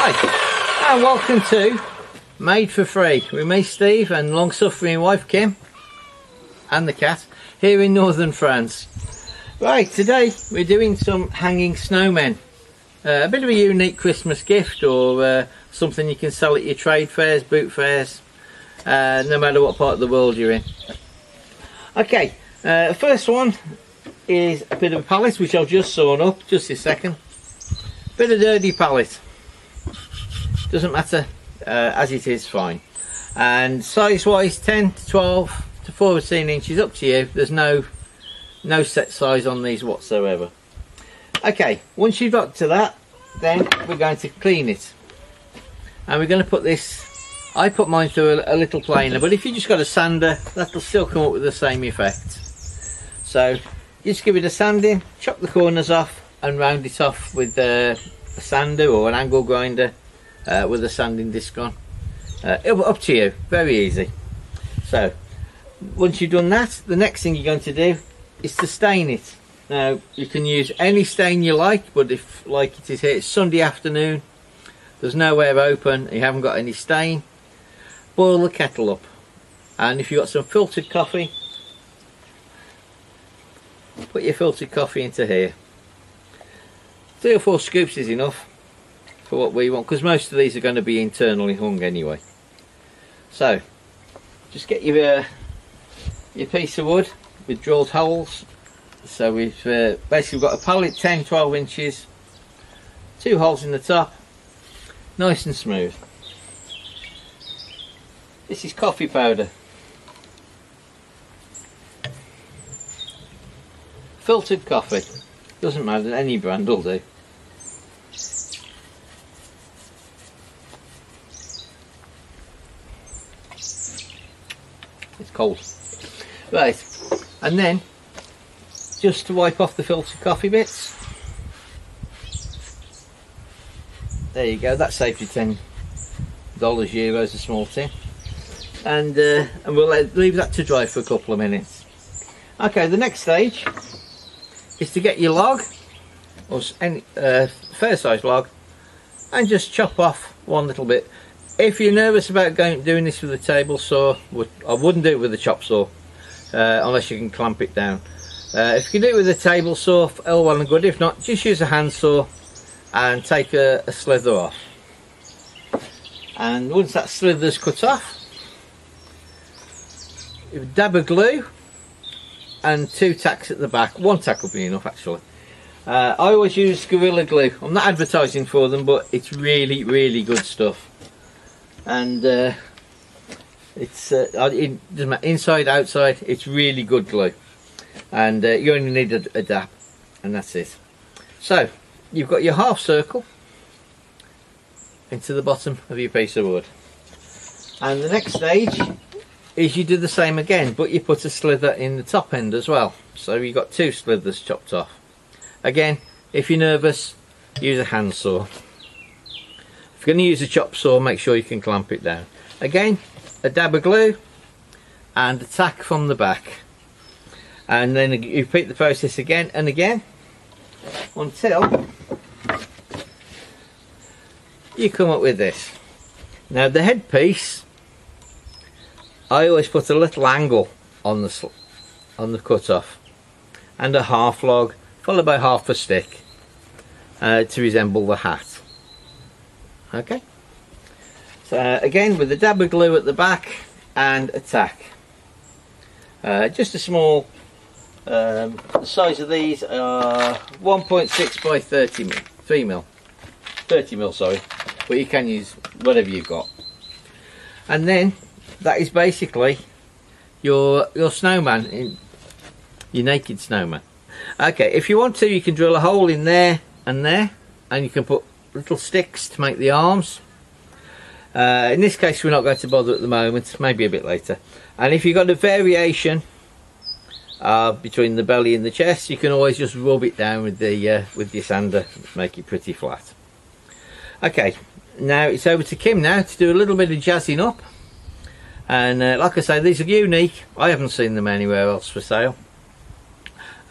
Hi, and welcome to Made for Free with me, Steve, and long-suffering wife Kim, and the cat, here in northern France. Right, today we're doing some hanging snowmen. A bit of a unique Christmas gift, or something you can sell at your trade fairs, boot fairs, no matter what part of the world you're in. Okay, first one is a bit of a pallet, which I've just sawn up, just a second. Bit of dirty pallet. Doesn't matter, as it is fine. And size wise, 10 to 12 to 14 inches, up to you. There's no set size on these whatsoever. Okay, once you've got to that, then we're going to clean it. And we're going to put this, I put mine through a little planer, but if you just got a sander, that'll still come up with the same effect. So just give it a sanding, chop the corners off and round it off with a sander or an angle grinder with a sanding disc on. Up to you, very easy. So once you've done that, the next thing you're going to do is to stain it. Now you can use any stain you like, but if, like it is here, it's Sunday afternoon, there's nowhere open, you haven't got any stain, boil the kettle up, and if you've got some filtered coffee, put your filtered coffee into here. 3 or 4 scoops is enough for what we want, because most of these are going to be internally hung anyway. So just get your piece of wood with drilled holes. So we've basically got a pallet 10-12 inches, 2 holes in the top, nice and smooth. This is coffee powder, filtered coffee, doesn't matter, any brand will do. It's cold. Right, and then just to wipe off the filtered coffee bits. There you go, that saved you $10, euros, a small tin. And we'll leave that to dry for a couple of minutes. Okay, the next stage is to get your log, or any fair size log, and just chop off one little bit. If you're nervous about doing this with a table saw, I wouldn't do it with a chop saw, unless you can clamp it down. If you can do it with a table saw, all well and good. If not, just use a handsaw and take a slither off. And once that slither's cut off, you dab of glue and 2 tacks at the back. 1 tack will be enough, actually. I always use Gorilla Glue. I'm not advertising for them, but it's really, really good stuff. And it doesn't matter, inside, outside, it's really good glue. And you only need a dab, and that's it. So you've got your half circle into the bottom of your piece of wood, and the next stage is you do the same again, but you put a slither in the top end as well. So you've got 2 slithers chopped off. Again, if you're nervous, use a handsaw. If you're going to use a chop saw, make sure you can clamp it down. Again, a dab of glue and a tack from the back. And then you repeat the process again and again until you come up with this. Now the headpiece, I always put a little angle on the cut off, and a half log followed by half a stick to resemble the hat. Okay, so again with a dab of glue at the back and a tack. Just a small, the size of these are 1.6 by 30 mil, sorry, but you can use whatever you've got. And then that is basically your snowman, your naked snowman. Okay, if you want to, you can drill a hole in there, and you can put little sticks to make the arms. In this case we're not going to bother at the moment, maybe a bit later. And if you've got a variation between the belly and the chest, you can always just rub it down with your sander, make it pretty flat. Okay, now it's over to Kim now to do a little bit of jazzing up. And like I say, these are unique. I haven't seen them anywhere else for sale.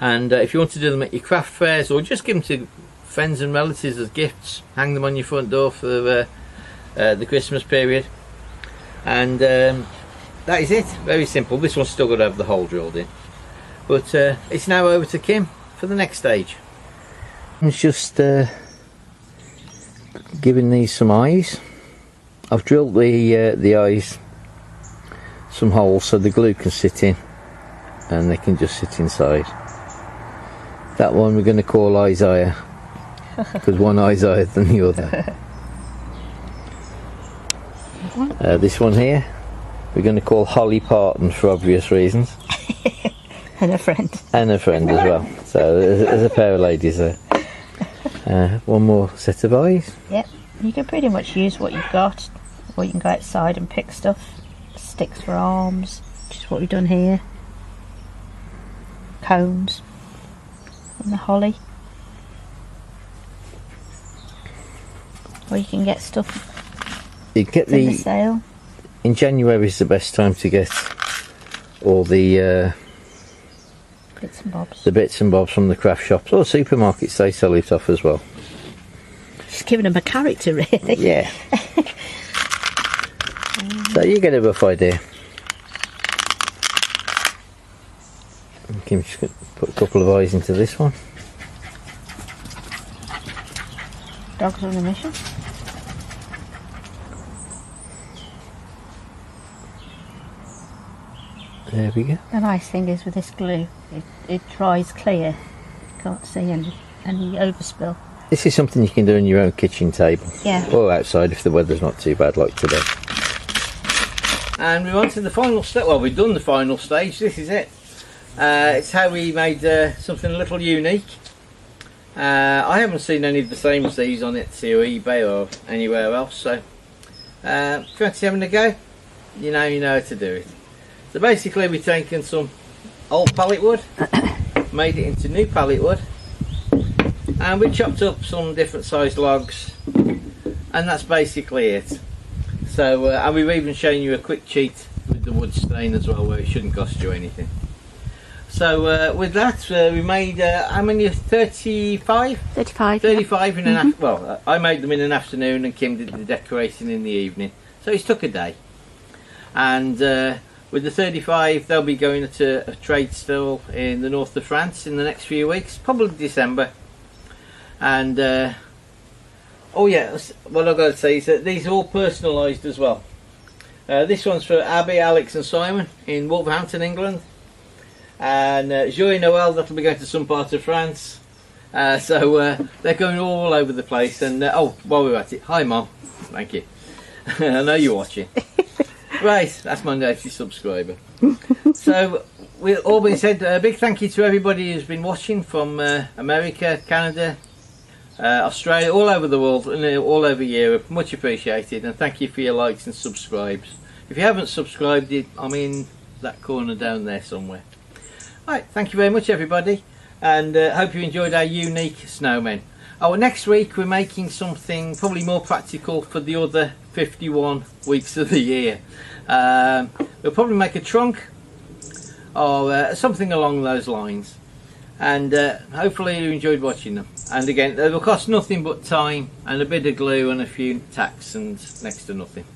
And if you want to do them at your craft fairs, or just give them to friends and relatives as gifts. Hang them on your front door for the Christmas period. And that is it. Very simple. This one's still got to have the hole drilled in. But it's now over to Kim for the next stage. It's just giving these some eyes. I've drilled the eyes some holes so the glue can sit in and they can just sit inside. That one we're going to call Isaiah because one eye's higher than the other. This one here we're going to call Holly Parton for obvious reasons. And a friend. And a friend as well. So there's a pair of ladies there. One more set of eyes. Yep, you can pretty much use what you've got, or you can go outside and pick stuff. Sticks for arms, which is what we've done here. Cones. And the holly. Or you can get stuff you get in the sale. In January is the best time to get all the bits and bobs. The bits and bobs from the craft shops or supermarkets, they sell it off as well. Just giving them a character, really. Yeah. So you get a rough idea. Okay, I'm just going to put a couple of eyes into this one. Dogs on a mission. There we go. The nice thing is with this glue, it dries clear. You can't see any overspill. This is something you can do on your own kitchen table. Yeah. Or outside if the weather's not too bad like today. And we're on to the final step. Well, we've done the final stage. This is it. It's how we made something a little unique. I haven't seen any of the same as these on Etsy or eBay or anywhere else. So if you fancy having a go, you know how to do it. So basically we've taken some old pallet wood, made it into new pallet wood, and we chopped up some different sized logs, and that's basically it. So and we've even shown you a quick cheat with the wood stain as well, where it shouldn't cost you anything. So with that we made how many? 35? 35. 35 in an well, I made them in an afternoon and Kim did the decorating in the evening, so it took a day. And with the 35 they'll be going to a trade still in the north of France in the next few weeks, probably December. And oh yeah, what I've got to say is that these are all personalised as well. This one's for Abby, Alex and Simon in Wolverhampton, England. And Joy and Noel, that'll be going to some part of France. So they're going all over the place. And oh, while we're at it, hi Mom, thank you. I know you're watching. Right, that's my latest subscriber. So, with all being said, a big thank you to everybody who's been watching from America, Canada, Australia, all over the world and all over Europe. Much appreciated, and thank you for your likes and subscribes. If you haven't subscribed, I'm in that corner down there somewhere. Right, thank you very much everybody, and hope you enjoyed our unique snowmen. Oh, next week we're making something probably more practical for the other 51 weeks of the year. We'll probably make a trunk or something along those lines, and hopefully you enjoyed watching them. And again, they will cost nothing but time and a bit of glue and a few tacks and next to nothing.